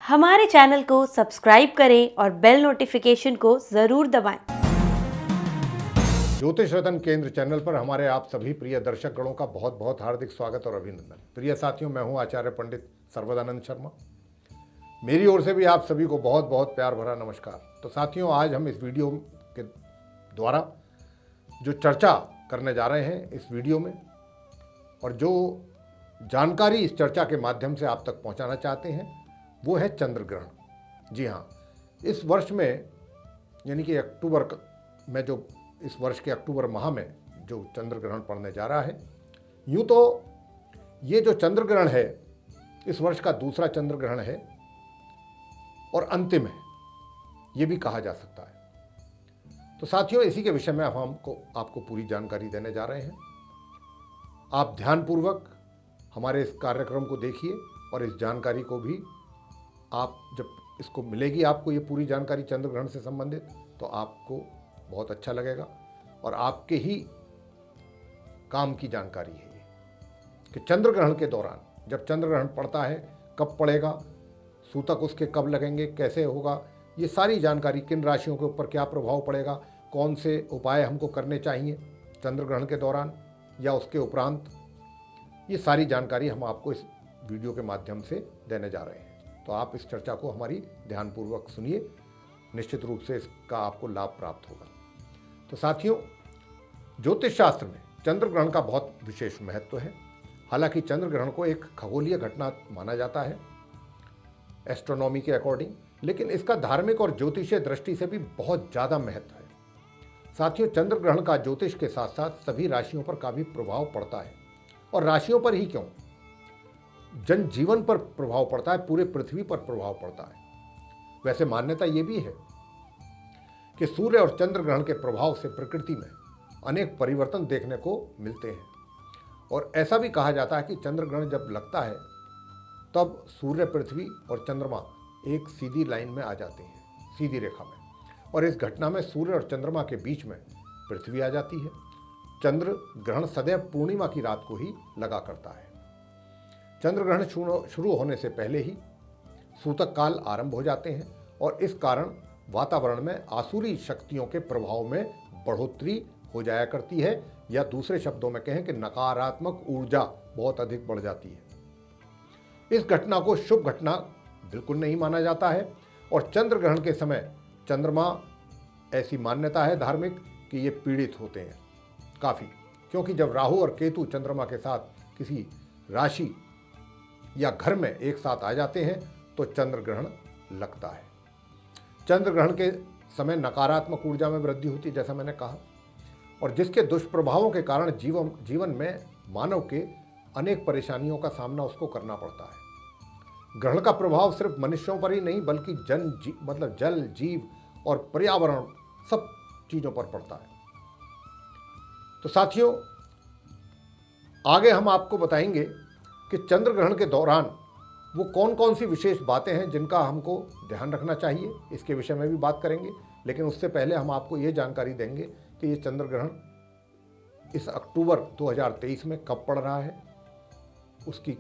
हमारे चैनल को सब्सक्राइब करें और बेल नोटिफिकेशन को ज़रूर दबाएं। ज्योतिष रतन केंद्र चैनल पर हमारे आप सभी प्रिय दर्शक गणों का बहुत बहुत हार्दिक स्वागत और अभिनंदन। प्रिय साथियों, मैं हूं आचार्य पंडित सर्वदानंद शर्मा। मेरी ओर से भी आप सभी को बहुत बहुत प्यार भरा नमस्कार। तो साथियों, आज हम इस वीडियो के द्वारा जो चर्चा करने जा रहे हैं इस वीडियो में, और जो जानकारी इस चर्चा के माध्यम से आप तक पहुंचाना चाहते हैं, वो है चंद्र ग्रहण। जी हाँ, इस वर्ष में यानी कि अक्टूबर में, जो इस वर्ष के अक्टूबर माह में जो चंद्र ग्रहण पड़ने जा रहा है, यूँ तो ये जो चंद्र ग्रहण है इस वर्ष का दूसरा चंद्र ग्रहण है और अंतिम है, ये भी कहा जा सकता है। तो साथियों, इसी के विषय में हम आपको पूरी जानकारी देने जा रहे हैं। आप ध्यानपूर्वक हमारे इस कार्यक्रम को देखिए और इस जानकारी को भी, आप जब इसको मिलेगी आपको ये पूरी जानकारी चंद्र ग्रहण से संबंधित, तो आपको बहुत अच्छा लगेगा और आपके ही काम की जानकारी है ये, कि चंद्र ग्रहण के दौरान जब चंद्र ग्रहण पड़ता है, कब पड़ेगा, सूतक उसके कब लगेंगे, कैसे होगा, ये सारी जानकारी, किन राशियों के ऊपर क्या प्रभाव पड़ेगा, कौन से उपाय हमको करने चाहिए चंद्र ग्रहण के दौरान या उसके उपरांत, ये सारी जानकारी हम आपको इस वीडियो के माध्यम से देने जा रहे हैं। तो आप इस चर्चा को हमारी ध्यानपूर्वक सुनिए, निश्चित रूप से इसका आपको लाभ प्राप्त होगा। तो साथियों, ज्योतिष शास्त्र में चंद्र ग्रहण का बहुत विशेष महत्व है। हालांकि चंद्र ग्रहण को एक खगोलीय घटना माना जाता है एस्ट्रोनॉमी के अकॉर्डिंग, लेकिन इसका धार्मिक और ज्योतिषीय दृष्टि से भी बहुत ज़्यादा महत्व है। साथियों, चंद्र ग्रहण का ज्योतिष के साथ साथ सभी राशियों पर काफ़ी प्रभाव पड़ता है, और राशियों पर ही क्यों, जनजीवन पर प्रभाव पड़ता है, पूरे पृथ्वी पर प्रभाव पड़ता है। वैसे मान्यता ये भी है कि सूर्य और चंद्र ग्रहण के प्रभाव से प्रकृति में अनेक परिवर्तन देखने को मिलते हैं, और ऐसा भी कहा जाता है कि चंद्र ग्रहण जब लगता है तब सूर्य, पृथ्वी और चंद्रमा एक सीधी लाइन में आ जाते हैं, सीधी रेखा में, और इस घटना में सूर्य और चंद्रमा के बीच में पृथ्वी आ जाती है। चंद्र ग्रहण सदैव पूर्णिमा की रात को ही लगा करता है। चंद्र ग्रहण शुरू होने से पहले ही सूतक काल आरंभ हो जाते हैं, और इस कारण वातावरण में आसुरी शक्तियों के प्रभाव में बढ़ोतरी हो जाया करती है, या दूसरे शब्दों में कहें कि नकारात्मक ऊर्जा बहुत अधिक बढ़ जाती है। इस घटना को शुभ घटना बिल्कुल नहीं माना जाता है, और चंद्र ग्रहण के समय चंद्रमा, ऐसी मान्यता है धार्मिक, कि ये पीड़ित होते हैं काफ़ी, क्योंकि जब राहु और केतु चंद्रमा के साथ किसी राशि या घर में एक साथ आ जाते हैं तो चंद्र ग्रहण लगता है। चंद्र ग्रहण के समय नकारात्मक ऊर्जा में वृद्धि होती है, जैसा मैंने कहा, और जिसके दुष्प्रभावों के कारण जीवन में मानव के अनेक परेशानियों का सामना उसको करना पड़ता है। ग्रहण का प्रभाव सिर्फ मनुष्यों पर ही नहीं, बल्कि जल, जीव और पर्यावरण, सब चीज़ों पर पड़ता है। तो साथियों, आगे हम आपको बताएंगे कि चंद्र ग्रहण के दौरान वो कौन कौन सी विशेष बातें हैं जिनका हमको ध्यान रखना चाहिए, इसके विषय में भी बात करेंगे। लेकिन उससे पहले हम आपको ये जानकारी देंगे कि ये चंद्र ग्रहण इस अक्टूबर 2023 में कब पड़ रहा है, उसकी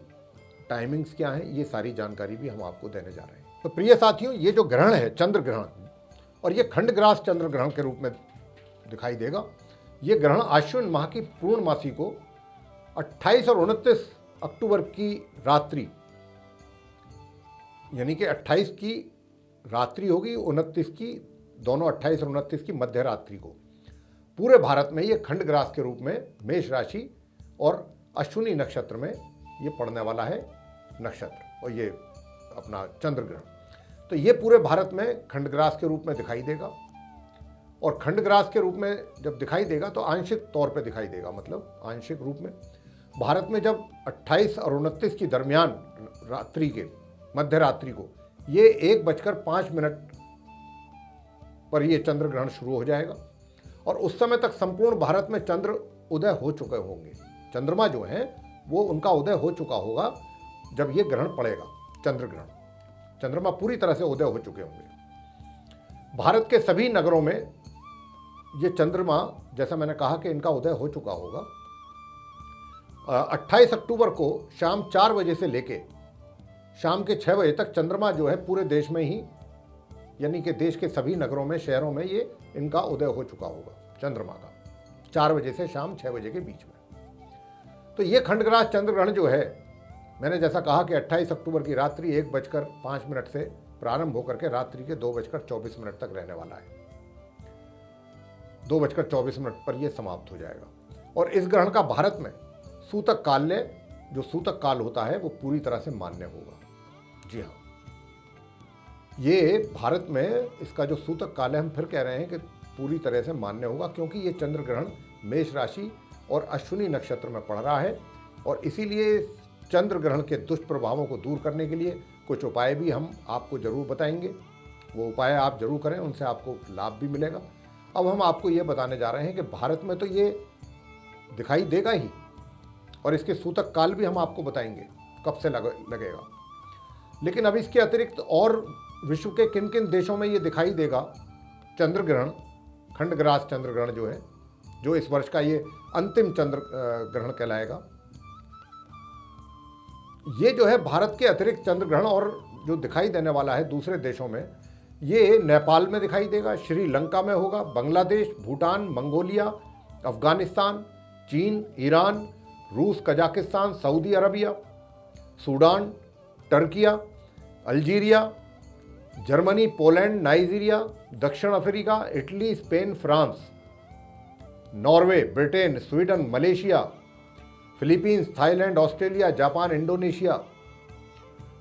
टाइमिंग्स क्या हैं, ये सारी जानकारी भी हम आपको देने जा रहे हैं। तो प्रिय साथियों, ये जो ग्रहण है चंद्र ग्रहण, और ये खंडग्रास चंद्र ग्रहण के रूप में दिखाई देगा। ये ग्रहण आश्विन माह की पूर्णमासी को 28 और 29 अक्टूबर की रात्रि, यानी कि 28 की रात्रि होगी, 29 की, दोनों 28 और 29 की मध्य रात्रि को पूरे भारत में ये खंडग्रास के रूप में मेष राशि और अश्विनी नक्षत्र में ये पड़ने वाला है नक्षत्र, और ये अपना चंद्र ग्रहण। तो ये पूरे भारत में खंडग्रास के रूप में दिखाई देगा, और खंडग्रास के रूप में जब दिखाई देगा तो आंशिक तौर पे दिखाई देगा, मतलब आंशिक रूप में भारत में जब 28 और 29 की दरमियान रात्रि के, मध्य रात्रि को, ये 1:05 पर ये चंद्र ग्रहण शुरू हो जाएगा, और उस समय तक संपूर्ण भारत में चंद्र उदय हो चुके होंगे। चंद्रमा जो हैं वो, उनका उदय हो चुका होगा जब ये ग्रहण पड़ेगा, चंद्र ग्रहण, चंद्रमा पूरी तरह से उदय हो चुके होंगे। भारत के सभी नगरों में ये चंद्रमा, जैसा मैंने कहा कि इनका उदय हो चुका होगा। 28 अक्टूबर को शाम 4 बजे से लेके शाम के 6 बजे तक चंद्रमा जो है पूरे देश में ही, यानी कि देश के सभी नगरों में, शहरों में ये इनका उदय हो चुका होगा चंद्रमा का, 4 बजे से शाम 6 बजे के बीच में। तो ये खंडग्रास चंद्र ग्रहण जो है, मैंने जैसा कहा कि 28 अक्टूबर की रात्रि 1:05 से प्रारंभ होकर के रात्रि के 2:24 तक रहने वाला है। 2:24 पर यह समाप्त हो जाएगा। और इस ग्रहण का भारत में सूतक काल्य, जो सूतक काल होता है, वो पूरी तरह से मान्य होगा। जी हाँ, ये भारत में इसका जो सूतक काल है, हम फिर कह रहे हैं कि पूरी तरह से मान्य होगा, क्योंकि ये चंद्र ग्रहण मेष राशि और अश्विनी नक्षत्र में पड़ रहा है। और इसीलिए चंद्र ग्रहण के दुष्प्रभावों को दूर करने के लिए कुछ उपाय भी हम आपको जरूर बताएंगे। वो उपाय आप जरूर करें, उनसे आपको लाभ भी मिलेगा। अब हम आपको ये बताने जा रहे हैं कि भारत में तो ये दिखाई देगा ही, और इसके सूतक काल भी हम आपको बताएंगे कब से लगेगा। लेकिन अब इसके अतिरिक्त और विश्व के किन किन देशों में ये दिखाई देगा चंद्र ग्रहण, खंडग्रास चंद्र ग्रहण जो है, जो इस वर्ष का ये अंतिम चंद्र ग्रहण कहलाएगा। ये जो है भारत के अतिरिक्त चंद्र ग्रहण और जो दिखाई देने वाला है दूसरे देशों में, ये नेपाल में दिखाई देगा, श्रीलंका में होगा, बांग्लादेश, भूटान, मंगोलिया, अफगानिस्तान, चीन, ईरान, रूस, Kazakhstan, Saudi Arabia, Sudan, Turkiye, Algeria, Germany, Poland, Nigeria, दक्षिण Africa, Italy, Spain, France, Norway, Britain, Sweden, Malaysia, Philippines, Thailand, Australia, Japan, Indonesia,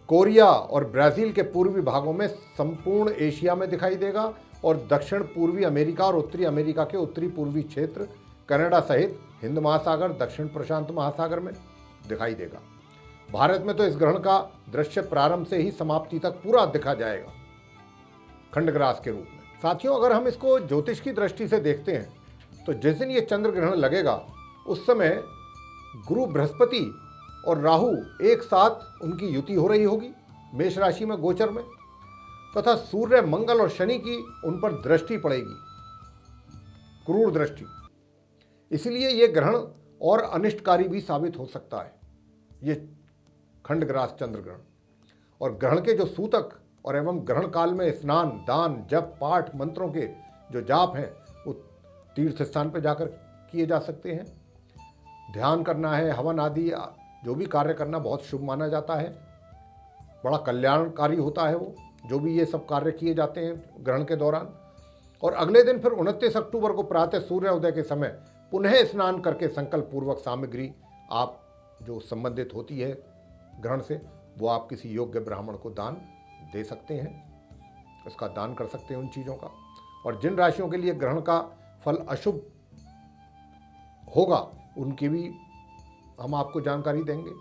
Korea और ब्राज़ील के पूर्वी भागों में संपूर्ण एशिया में दिखाई देगा, और दक्षिण पूर्वी अमेरिका और उत्तरी अमेरिका के उत्तरी पूर्वी क्षेत्र, कनाडा सहित हिंद महासागर, दक्षिण प्रशांत महासागर में दिखाई देगा। भारत में तो इस ग्रहण का दृश्य प्रारंभ से ही समाप्ति तक पूरा दिखा जाएगा खंडग्रास के रूप में। साथियों, अगर हम इसको ज्योतिष की दृष्टि से देखते हैं तो जिस दिन ये चंद्र ग्रहण लगेगा उस समय गुरु, बृहस्पति और राहु एक साथ उनकी युति हो रही होगी मेष राशि में गोचर में, तथा सूर्य, मंगल और शनि की उन पर दृष्टि पड़ेगी, क्रूर दृष्टि। इसलिए यह ग्रहण और अनिष्टकारी भी साबित हो सकता है, ये खंडग्रास चंद्र ग्रहण। और ग्रहण के जो सूतक और एवं ग्रहण काल में स्नान, दान, जप, पाठ, मंत्रों के जो जाप हैं वो तीर्थ स्थान पर जाकर किए जा सकते हैं। ध्यान करना है, हवन आदि जो भी कार्य करना बहुत शुभ माना जाता है, बड़ा कल्याणकारी होता है वो, जो भी ये सब कार्य किए जाते हैं ग्रहण के दौरान। और अगले दिन फिर 29 अक्टूबर को प्रातः सूर्योदय के समय पुनः स्नान करके संकल्प पूर्वक सामग्री आप जो संबंधित होती है ग्रहण से, वो आप किसी योग्य ब्राह्मण को दान दे सकते हैं, उसका दान कर सकते हैं उन चीज़ों का। और जिन राशियों के लिए ग्रहण का फल अशुभ होगा उनकी भी हम आपको जानकारी देंगे,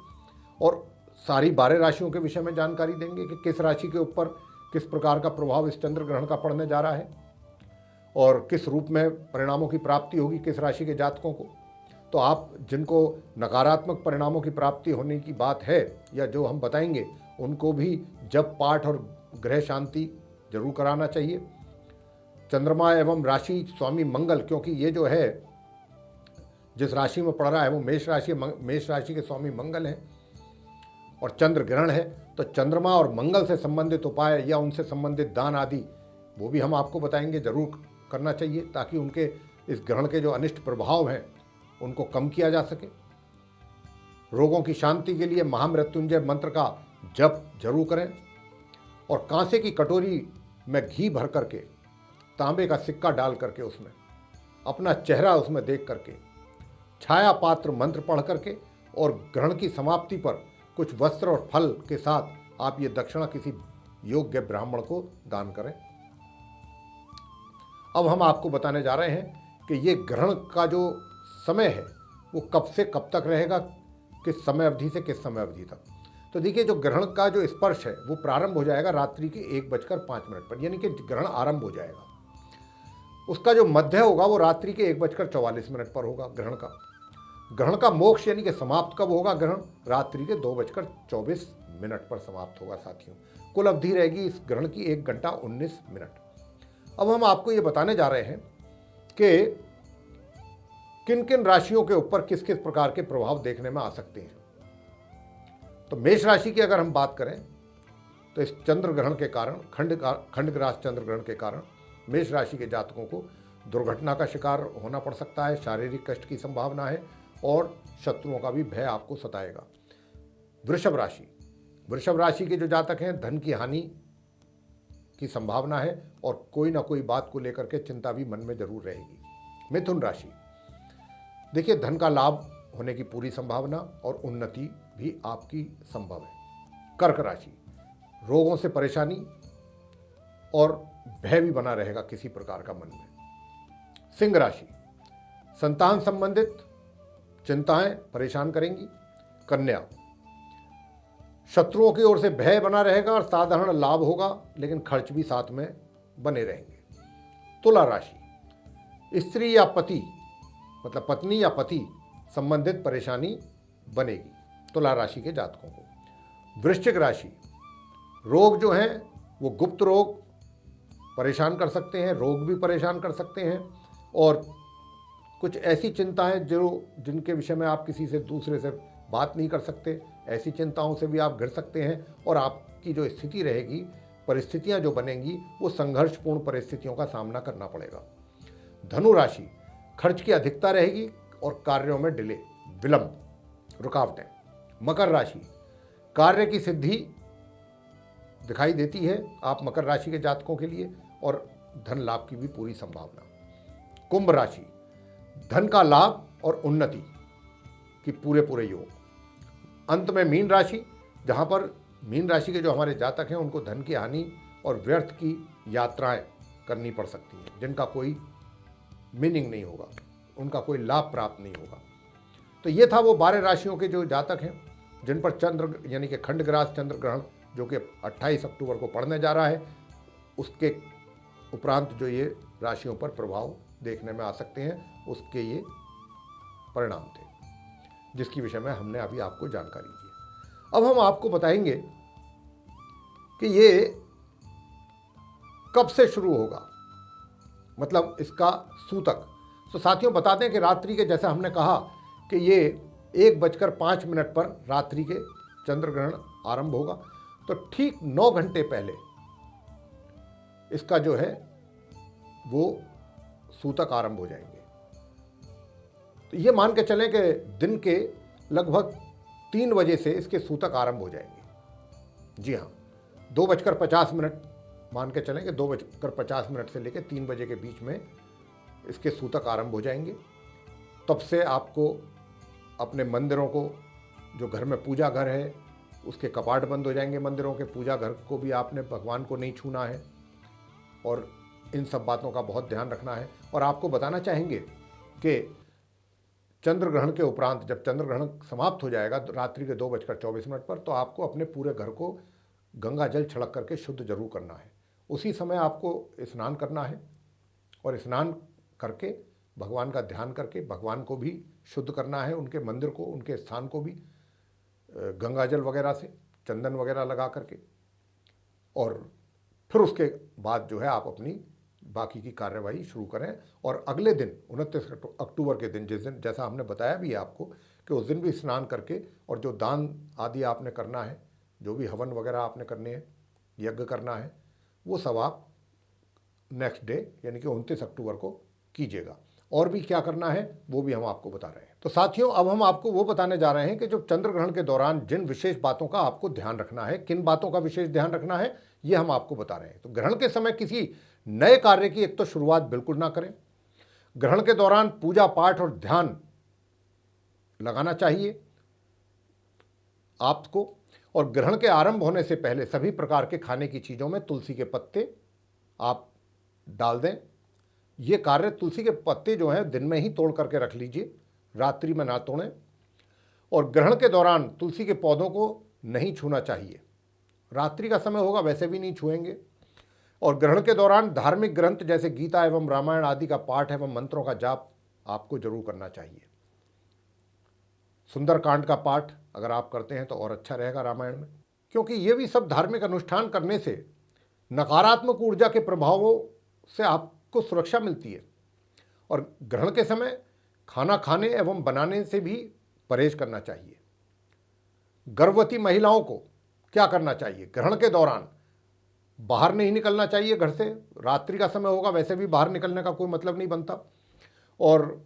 और सारी 12 राशियों के विषय में जानकारी देंगे कि किस राशि के ऊपर किस प्रकार का प्रभाव इस चंद्र ग्रहण का पड़ने जा रहा है और किस रूप में परिणामों की प्राप्ति होगी किस राशि के जातकों को। तो आप जिनको नकारात्मक परिणामों की प्राप्ति होने की बात है या जो हम बताएंगे, उनको भी जप, पाठ और ग्रह शांति जरूर कराना चाहिए। चंद्रमा एवं राशि स्वामी मंगल, क्योंकि ये जो है जिस राशि में पड़ रहा है वो मेष राशि के स्वामी मंगल हैं और चंद्र ग्रहण है, तो चंद्रमा और मंगल से संबंधित उपाय या उनसे संबंधित दान आदि वो भी हम आपको बताएंगे, जरूर करना चाहिए, ताकि उनके इस ग्रहण के जो अनिष्ट प्रभाव हैं उनको कम किया जा सके। रोगों की शांति के लिए महामृत्युंजय मंत्र का जप जरूर करें, और कांसे की कटोरी में घी भर करके, तांबे का सिक्का डाल करके उसमें अपना चेहरा उसमें देख करके, छाया पात्र मंत्र पढ़ करके और ग्रहण की समाप्ति पर कुछ वस्त्र और फल के साथ आप ये दक्षिणा किसी योग्य ब्राह्मण को दान करें। अब हम आपको बताने जा रहे हैं कि ये ग्रहण का जो समय है वो कब से कब तक रहेगा, किस समय अवधि से किस समय अवधि तक। तो देखिए, जो ग्रहण का जो स्पर्श है वो प्रारंभ हो जाएगा रात्रि के 1:05 पर, यानी कि ग्रहण आरंभ हो जाएगा। उसका जो मध्य होगा वो रात्रि के 1:44 पर होगा ग्रहण का मोक्ष यानी कि समाप्त कब होगा ग्रहण, रात्रि के 2:24 पर समाप्त होगा। साथियों, कुल अवधि रहेगी इस ग्रहण की 1 घंटा 19 मिनट। अब हम आपको ये बताने जा रहे हैं कि किन किन राशियों के ऊपर किस किस प्रकार के प्रभाव देखने में आ सकते हैं। तो मेष राशि की अगर हम बात करें तो इस चंद्र ग्रहण के कारण खंडग्रास चंद्र ग्रहण के कारण मेष राशि के जातकों को दुर्घटना का शिकार होना पड़ सकता है, शारीरिक कष्ट की संभावना है और शत्रुओं का भी भय आपको सताएगा। वृषभ राशि के जो जातक हैं, धन की हानि की संभावना है और कोई ना कोई बात को लेकर के चिंता भी मन में जरूर रहेगी। मिथुन राशि, देखिए धन का लाभ होने की पूरी संभावना और उन्नति भी आपकी संभव है। कर्क राशि, रोगों से परेशानी और भय भी बना रहेगा किसी प्रकार का मन में। सिंह राशि, संतान संबंधित चिंताएं परेशान करेंगी। कन्या, शत्रुओं की ओर से भय बना रहेगा और साधारण लाभ होगा, लेकिन खर्च भी साथ में बने रहेंगे। तुला राशि, स्त्री या पति मतलब पत्नी या पति संबंधित परेशानी बनेगी तुला राशि के जातकों को। वृश्चिक राशि, रोग जो हैं वो गुप्त रोग परेशान कर सकते हैं, रोग भी परेशान कर सकते हैं और कुछ ऐसी चिंताएं जिनके विषय में आप किसी से दूसरे से बात नहीं कर सकते, ऐसी चिंताओं से भी आप घिर सकते हैं और आपकी जो स्थिति रहेगी, परिस्थितियां जो बनेंगी, वो संघर्षपूर्ण परिस्थितियों का सामना करना पड़ेगा। धनु राशि, खर्च की अधिकता रहेगी और कार्यों में डिले, विलंब, रुकावटें। मकर राशि, कार्य की सिद्धि दिखाई देती है आप मकर राशि के जातकों के लिए और धन लाभ की भी पूरी संभावना। कुंभ राशि, धन का लाभ और उन्नति की पूरे योग। अंत में मीन राशि, जहां पर मीन राशि के जो हमारे जातक हैं उनको धन की हानि और व्यर्थ की यात्राएं करनी पड़ सकती हैं, जिनका कोई मीनिंग नहीं होगा, उनका कोई लाभ प्राप्त नहीं होगा। तो ये था वो 12 राशियों के जो जातक हैं जिन पर चंद्र यानी कि खंडग्रास चंद्र ग्रहण जो कि 28 अक्टूबर को पड़ने जा रहा है, उसके उपरांत जो ये राशियों पर प्रभाव देखने में आ सकते हैं, उसके ये परिणाम थे जिसकी विषय में हमने अभी आपको जानकारी दी। अब हम आपको बताएंगे कि ये कब से शुरू होगा, मतलब इसका सूतक। तो साथियों बता दें कि रात्रि के, जैसा हमने कहा कि ये 1:05 पर रात्रि के चंद्र ग्रहण आरंभ होगा, तो ठीक 9 घंटे पहले इसका जो है वो सूतक आरंभ हो जाएंगे। तो ये मान के चलें कि दिन के लगभग 3 बजे से इसके सूतक आरंभ हो जाएंगे। जी हाँ, 2:50 मान के चलें कि 2:50 से लेकर 3 बजे के बीच में इसके सूतक आरंभ हो जाएंगे। तब से आपको अपने मंदिरों को, जो घर में पूजा घर है उसके कपाट बंद हो जाएंगे, मंदिरों के पूजा घर को भी आपने भगवान को नहीं छूना है और इन सब बातों का बहुत ध्यान रखना है। और आपको बताना चाहेंगे कि चंद्र ग्रहण के उपरांत जब चंद्र ग्रहण समाप्त हो जाएगा तो रात्रि के 2:24 पर, तो आपको अपने पूरे घर को गंगा जल छिड़क करके शुद्ध जरूर करना है। उसी समय आपको स्नान करना है और स्नान करके भगवान का ध्यान करके भगवान को भी शुद्ध करना है, उनके मंदिर को, उनके स्थान को भी गंगा जल वगैरह से, चंदन वगैरह लगा करके, और फिर उसके बाद जो है आप अपनी बाकी की कार्यवाही शुरू करें। और अगले दिन 29 अक्टूबर के दिन, जिस दिन जैसा हमने बताया भी है आपको कि उस दिन भी स्नान करके और जो दान आदि आपने करना है, जो भी हवन वगैरह आपने करने हैं, यज्ञ करना है, वो सब आप नेक्स्ट डे यानी कि 29 अक्टूबर को कीजिएगा। और भी क्या करना है वो भी हम आपको बता रहे हैं। तो साथियों अब हम आपको वो बताने जा रहे हैं कि जो चंद्र ग्रहण के दौरान जिन विशेष बातों का आपको ध्यान रखना है, किन बातों का विशेष ध्यान रखना है, ये हम आपको बता रहे हैं। तो ग्रहण के समय किसी नए कार्य की एक तो शुरुआत बिल्कुल ना करें। ग्रहण के दौरान पूजा पाठ और ध्यान लगाना चाहिए आपको। और ग्रहण के आरंभ होने से पहले सभी प्रकार के खाने की चीज़ों में तुलसी के पत्ते आप डाल दें। ये कार्य, तुलसी के पत्ते जो हैं दिन में ही तोड़ करके रख लीजिए, रात्रि में ना तोड़ें। और ग्रहण के दौरान तुलसी के पौधों को नहीं छूना चाहिए, रात्रि का समय होगा वैसे भी नहीं छुएंगे। और ग्रहण के दौरान धार्मिक ग्रंथ जैसे गीता एवं रामायण आदि का पाठ एवं मंत्रों का जाप आपको जरूर करना चाहिए। सुंदरकांड का पाठ अगर आप करते हैं तो और अच्छा रहेगा रामायण में, क्योंकि ये भी सब धार्मिक अनुष्ठान करने से नकारात्मक ऊर्जा के प्रभावों से आपको सुरक्षा मिलती है। और ग्रहण के समय खाना खाने एवं बनाने से भी परहेज करना चाहिए। गर्भवती महिलाओं को क्या करना चाहिए? ग्रहण के दौरान बाहर नहीं निकलना चाहिए घर से, रात्रि का समय होगा, वैसे भी बाहर निकलने का कोई मतलब नहीं बनता। और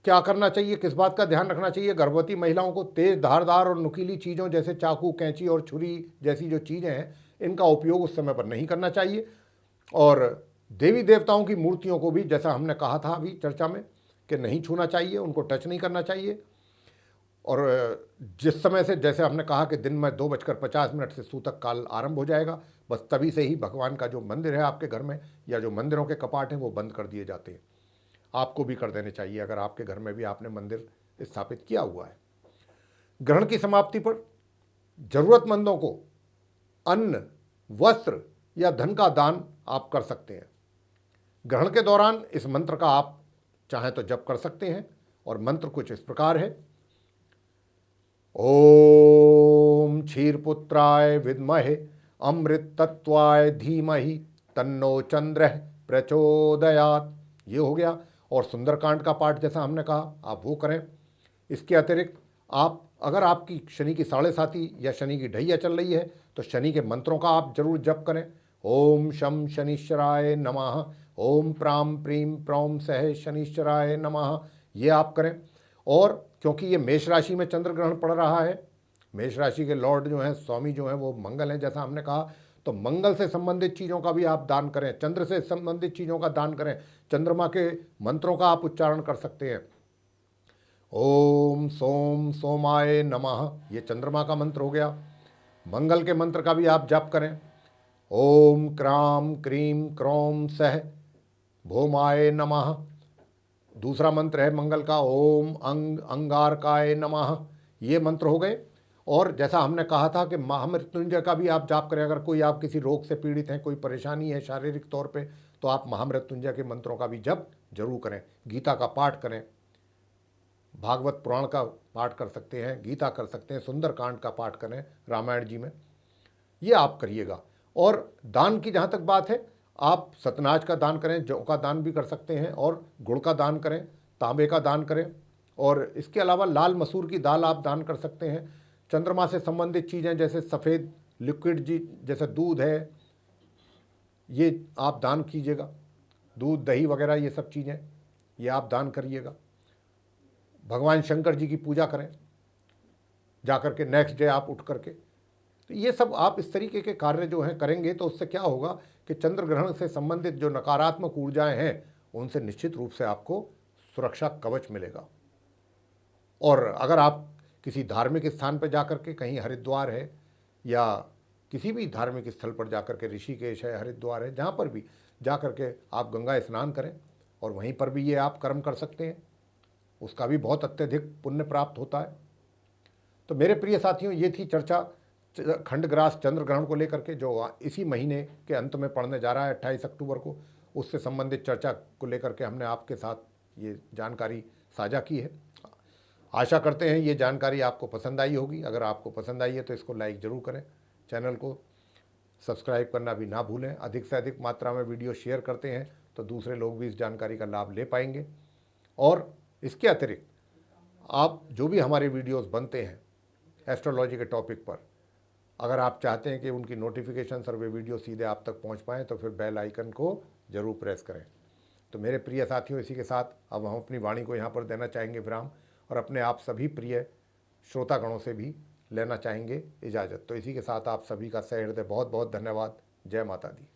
क्या करना चाहिए, किस बात का ध्यान रखना चाहिए? गर्भवती महिलाओं को तेज धारदार और नुकीली चीज़ों जैसे चाकू, कैंची और छुरी जैसी जो चीज़ें हैं, इनका उपयोग उस समय पर नहीं करना चाहिए। और देवी देवताओं की मूर्तियों को भी, जैसा हमने कहा था अभी चर्चा में, कि नहीं छूना चाहिए, उनको टच नहीं करना चाहिए। और जिस समय से, जैसे हमने कहा कि दिन में 2:50 से सूतक काल आरंभ हो जाएगा, बस तभी से ही भगवान का जो मंदिर है आपके घर में, या जो मंदिरों के कपाट हैं, वो बंद कर दिए जाते हैं। आपको भी कर देने चाहिए अगर आपके घर में भी आपने मंदिर स्थापित किया हुआ है। ग्रहण की समाप्ति पर जरूरतमंदों को अन्न, वस्त्र या धन का दान आप कर सकते हैं। ग्रहण के दौरान इस मंत्र का आप चाहें तो जप कर सकते हैं। और मंत्र कुछ इस प्रकार है: ओम क्षीरपुत्राय विद्महे अमृत तत्वाय धीमहि तन्नो चंद्र प्रचोदयात। ये हो गया। और सुंदरकांड का पाठ जैसा हमने कहा आप वो करें। इसके अतिरिक्त आप, अगर आपकी शनि की 7.5 या शनि की ढैया चल रही है, तो शनि के मंत्रों का आप जरूर जप करें। ओम शम शनिश्चराय नमः, ओम प्राम प्रीम प्रौम सह शनिश्चराय नमः, ये आप करें। और क्योंकि ये मेष राशि में चंद्र ग्रहण पड़ रहा है, मेष राशि के लॉर्ड जो हैं, स्वामी जो हैं, वो मंगल हैं जैसा हमने कहा, तो मंगल से संबंधित चीज़ों का भी आप दान करें, चंद्र से संबंधित चीज़ों का दान करें। चंद्रमा के मंत्रों का आप उच्चारण कर सकते हैं। ओम सोम सोमाय नमः, ये चंद्रमा का मंत्र हो गया। मंगल के मंत्र का भी आप जप करें। ओम क्राम क्रीम क्रौम सह भौमाय नमः। दूसरा मंत्र है मंगल का, ओम अंगारकाय नमः। ये मंत्र हो गए। और जैसा हमने कहा था कि महामृत्युंजय का भी आप जाप करें। अगर कोई आप किसी रोग से पीड़ित हैं, कोई परेशानी है शारीरिक तौर पे, तो आप महामृत्युंजय के मंत्रों का भी जप जरूर करें। गीता का पाठ करें, भागवत पुराण का पाठ कर सकते हैं, गीता कर सकते हैं, सुंदरकांड का पाठ करें रामायण जी में, ये आप करिएगा। और दान की जहाँ तक बात है, आप सतनाज का दान करें, जौ का दान भी कर सकते हैं, और गुड़ का दान करें, तांबे का दान करें। और इसके अलावा लाल मसूर की दाल आप दान कर सकते हैं। चंद्रमा से संबंधित चीज़ें जैसे सफ़ेद लिक्विड जी, जैसे दूध है, ये आप दान कीजिएगा। दूध, दही वगैरह ये सब चीज़ें ये आप दान करिएगा। भगवान शंकर जी की पूजा करें जा करके, नेक्स्ट डे आप उठ करके। तो ये सब आप इस तरीके के कार्य जो हैं करेंगे, तो उससे क्या होगा कि चंद्र ग्रहण से संबंधित जो नकारात्मक ऊर्जाएं हैं, उनसे निश्चित रूप से आपको सुरक्षा कवच मिलेगा। और अगर आप किसी धार्मिक स्थान पर जाकर के, कहीं हरिद्वार है या किसी भी धार्मिक स्थल पर जाकर के, ऋषिकेश है, हरिद्वार है, जहाँ पर भी जाकर के आप गंगा स्नान करें, और वहीं पर भी ये आप कर्म कर सकते हैं, उसका भी बहुत अत्यधिक पुण्य प्राप्त होता है। तो मेरे प्रिय साथियों, ये थी चर्चा खंडग्रास चंद्र ग्रहण को लेकर के, जो इसी महीने के अंत में पड़ने जा रहा है 28 अक्टूबर को। उससे संबंधित चर्चा को लेकर के हमने आपके साथ ये जानकारी साझा की है। आशा करते हैं ये जानकारी आपको पसंद आई होगी। अगर आपको पसंद आई है तो इसको लाइक ज़रूर करें, चैनल को सब्सक्राइब करना भी ना भूलें। अधिक से अधिक मात्रा में वीडियो शेयर करते हैं तो दूसरे लोग भी इस जानकारी का लाभ ले पाएंगे। और इसके अतिरिक्त आप जो भी हमारे वीडियोस बनते हैं एस्ट्रोलॉजी के टॉपिक पर, अगर आप चाहते हैं कि उनकी नोटिफिकेशन और वे वीडियो सीधे आप तक पहुंच पाएँ, तो फिर बेल आइकन को ज़रूर प्रेस करें। तो मेरे प्रिय साथियों, इसी के साथ अब हम अपनी वाणी को यहाँ पर देना चाहेंगे विराम, और अपने आप सभी प्रिय श्रोतागणों से भी लेना चाहेंगे इजाज़त। तो इसी के साथ आप सभी का सहृदय बहुत बहुत धन्यवाद। जय माता दी।